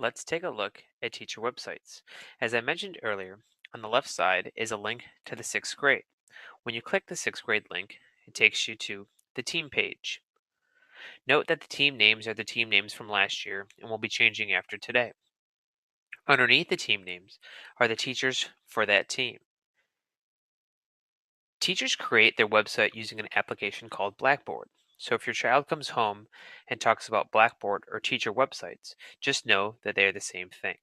Let's take a look at teacher websites. As I mentioned earlier, on the left side is a link to the sixth grade. When you click the sixth grade link, it takes you to the team page. Note that the team names are the team names from last year and will be changing after today. Underneath the team names are the teachers for that team. Teachers create their website using an application called Blackboard. So if your child comes home and talks about Blackboard or teacher websites, just know that they are the same thing.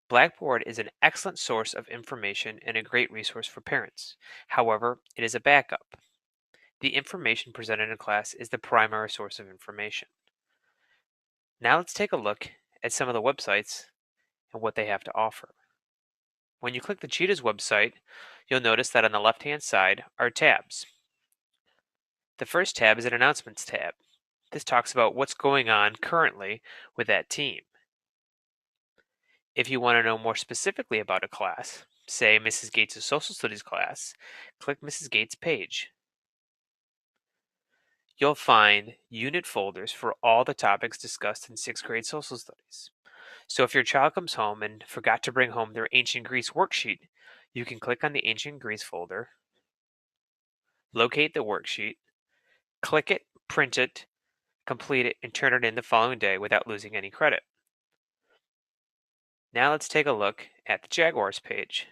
Blackboard is an excellent source of information and a great resource for parents. However, it is a backup. The information presented in class is the primary source of information. Now let's take a look at some of the websites and what they have to offer. When you click the Cheetahs website, you'll notice that on the left-hand side are tabs. The first tab is an Announcements tab. This talks about what's going on currently with that team. If you want to know more specifically about a class, say Mrs. Gates' social studies class, click Mrs. Gates' page. You'll find unit folders for all the topics discussed in sixth grade social studies. So if your child comes home and forgot to bring home their ancient Greece worksheet, you can click on the ancient Greece folder, locate the worksheet, click it, print it, complete it, and turn it in the following day without losing any credit. Now let's take a look at the Jaguars page.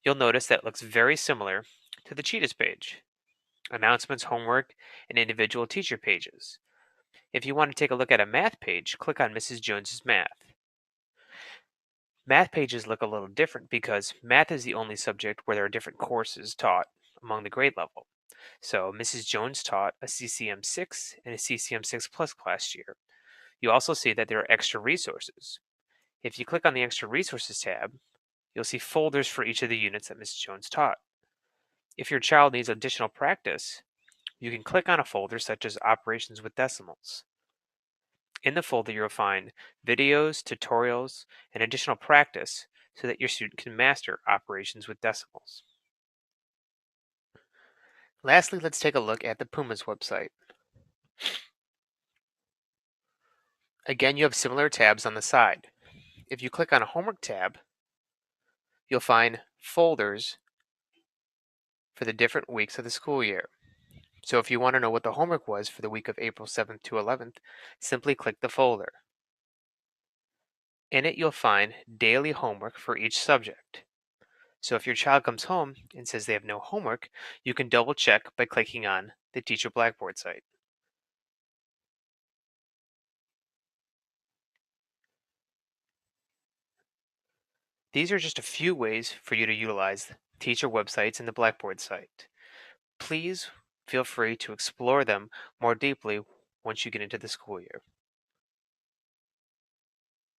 You'll notice that it looks very similar to the Cheetahs page. Announcements, homework, and individual teacher pages. If you want to take a look at a math page, click on Mrs. Jones's Math. Math pages look a little different because math is the only subject where there are different courses taught among the grade level. So Mrs. Jones taught a CCM 6 and a CCM 6 Plus class year. You also see that there are extra resources. If you click on the Extra Resources tab, you'll see folders for each of the units that Mrs. Jones taught. If your child needs additional practice, you can click on a folder such as Operations with Decimals. In the folder, you'll find videos, tutorials, and additional practice so that your student can master operations with decimals. Lastly, let's take a look at the Pumas website. Again, you have similar tabs on the side. If you click on a Homework tab, you'll find folders for the different weeks of the school year. So if you want to know what the homework was for the week of April 7th to 11th, simply click the folder. In it, you'll find daily homework for each subject. So if your child comes home and says they have no homework, you can double check by clicking on the Teacher Blackboard site. These are just a few ways for you to utilize teacher websites and the Blackboard site. Please feel free to explore them more deeply once you get into the school year.